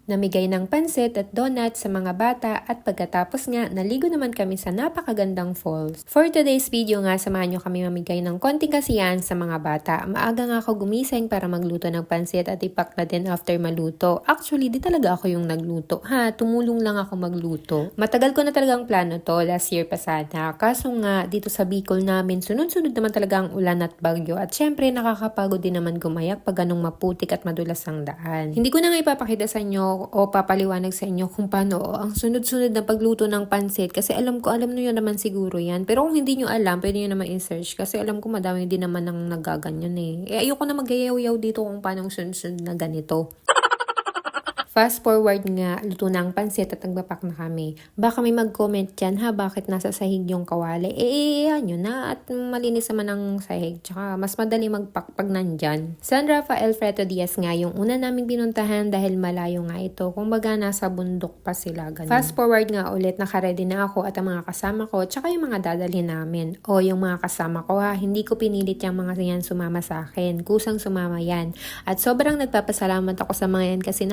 Namigay ng pansit at donut sa mga bata at pagkatapos nga, naligo naman kami sa napakagandang falls. For today's video nga, samahan nyo kami mamigay ng konting kasiyahan sa mga bata. Maaga nga ako gumising para magluto ng pansit at ipak na din after maluto. Actually, di talaga ako yung nagluto. Tumulong lang ako magluto. Matagal ko na talagang plano to, last year pa sana. Kaso nga, dito sa Bicol namin, sunod-sunod naman talaga ang ulan at bagyo. At syempre, nakakapagod din naman gumayak pag ganong maputik at madulas ang daan. Hindi ko na nga ipapakita sa inyo o papaliwanag sa inyo kung paano ang sunod-sunod na pagluto ng pansit kasi alam nyo naman siguro yan. Pero kung hindi nyo alam, pwede nyo naman i-search kasi alam ko madami din naman ang nagaganyan ayoko na magayaw-yaw dito kung paano sunod-sunod na ganito. Fast forward nga, luto na ang pansit at nagbapak na kami. Baka may mag-comment dyan bakit nasa sahig yung kawali? Yan yun na at malinis naman ang sahig. Tsaka mas madali magpak pag nandyan. San Rafael Freto Diaz nga yung una naming binuntahan dahil malayo nga ito. Kumbaga nasa bundok pa sila. Ganun. Fast forward nga ulit, nakaready na ako at ang mga kasama ko tsaka yung mga dadalhin namin. O yung mga kasama ko hindi ko pinilit yung mga yan sumama sa akin. Kusang sumama yan. At sobrang nagpapasalamat ako sa mga yan kasi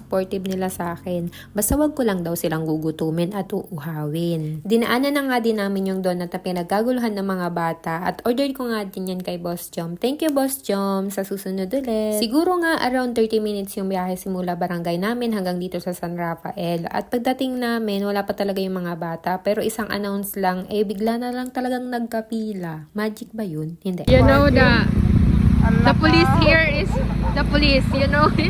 supportive nila sa akin. Basta wag ko lang daw silang gugutumin at uuhawin. Dinaanan na nga din namin yung donut na pinagkaguluhan ng mga bata at order ko nga din yan kay Boss Jom. Thank you Boss Jom. Sa susunod ulit. Siguro nga around 30 minutes yung biyahe simula barangay namin hanggang dito sa San Rafael. At pagdating namin, wala pa talaga yung mga bata pero isang announce lang, bigla na lang talagang nagkapila. Magic ba yun? Hindi. You know the police here is the police, you know it?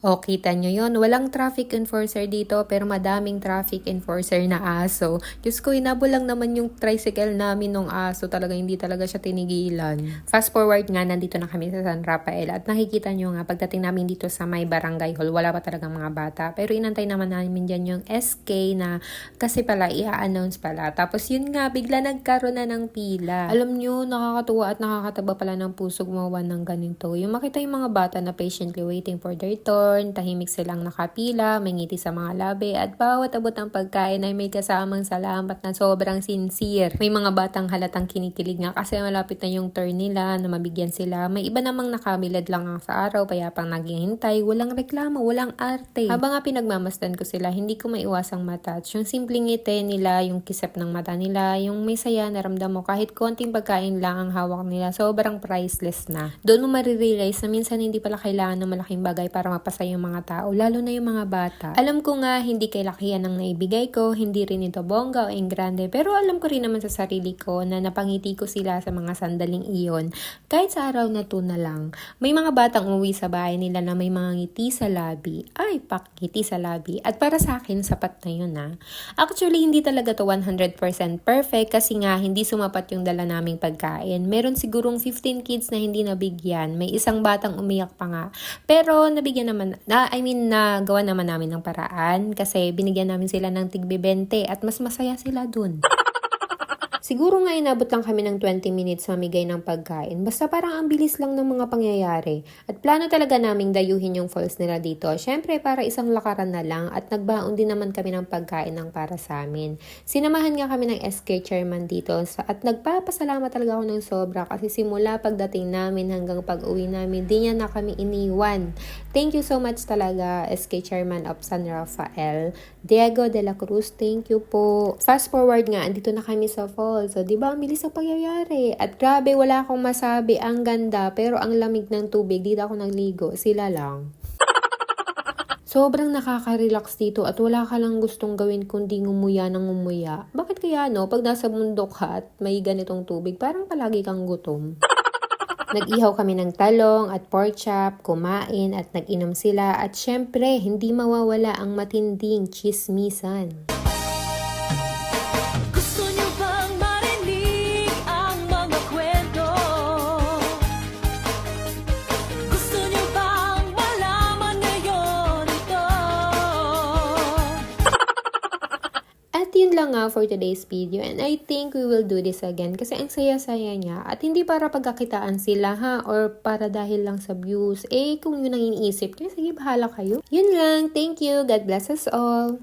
O, kita nyo yun. Walang traffic enforcer dito pero madaming traffic enforcer na aso. Diyos ko, inabol lang naman yung tricycle namin ng aso. Talaga hindi talaga siya tinigilan. Fast forward nga, nandito na kami sa San Rafael at nakikita nyo nga, pagdating namin dito sa may barangay hall, wala pa talagang mga bata. Pero inantay naman namin dyan yung SK na kasi pala, i-announce pala. Tapos yun nga, bigla nagkaroon na ng pila. Alam nyo, nakakatuwa at nakakataba pala ng puso gumawa ng ganito. Yung makita yung mga bata na patiently waiting for their turn, tahimik silang nakapila, may ngiti sa mga labi, at bawat abot ng pagkain ay may kasamang salamat na sobrang sincere. May mga batang halatang kinikilig nga kasi malapit na yung turn nila na mabigyan sila. May iba namang nakabilad lang sa araw, payapang naghihintay, walang reklamo, walang arte. Habang nga pinagmamasdan ko sila, hindi ko maiwasang matouch. Yung simpleng ngiti nila, yung kisap ng mata nila, yung may saya naramdam mo kahit konting pagkain lang ang hawak nila, sobrang priceless na. Doon mo marirealize na minsan hindi pala kailangan ng malaking bagay para mapasaya yung mga tao, lalo na yung mga bata. Alam ko nga, hindi kay lakihan ang naibigay ko, hindi rin ito bongga o engrande, pero alam ko rin naman sa sarili ko na napangiti ko sila sa mga sandaling iyon. Kahit sa araw na to na lang. May mga batang umuwi sa bahay nila na may mga ngiti sa labi. Ay, pakiti sa labi. At para sa akin, sapat na yun Actually, hindi talaga to 100% perfect kasi nga, hindi sumapat yung dala naming pagkain. Meron sigurong 15 kids na hindi nabigyan. May isang batang umiyak pa nga. Pero, nabigyan naman nagawa naman namin ng paraan kasi binigyan namin sila ng tig-20 at mas masaya sila dun. Siguro nga inabot lang kami ng 20 minutes mamigay ng pagkain. Basta parang ang bilis lang ng mga pangyayari. At plano talaga naming dayuhin yung falls nila dito. Syempre para isang lakaran na lang at nagbaon din naman kami ng pagkain ng para sa amin. Sinamahan nga kami ng SK chairman dito at nagpapasalamat talaga ako ng sobra kasi simula pagdating namin hanggang pag-uwi namin, di niya na kami iniwan. Thank you so much talaga SK chairman of San Rafael, Diego de la Cruz. Thank you po. Fast forward nga, andito na kami sa falls. So, di ba, ang bilis ang pangyayari. At grabe, wala akong masabi. Ang ganda, pero ang lamig ng tubig. Dito ako nagligo. Sila lang. Sobrang nakaka-relax dito at wala ka lang gustong gawin kundi ngumuya ng ngumuya. Bakit kaya pag nasa bundok ka at may ganitong tubig, parang palagi kang gutom. Nag-ihaw kami ng talong at pork chop, kumain at nag-inom sila at syempre, hindi mawawala ang matinding chismisan. Yun lang for today's video and I think we will do this again kasi ang saya-saya niya at hindi para pagkakitaan sila or para dahil lang sa views. Kung yun ang iniisip niyo, sige bahala kayo. Yun lang. Thank you. God bless us all.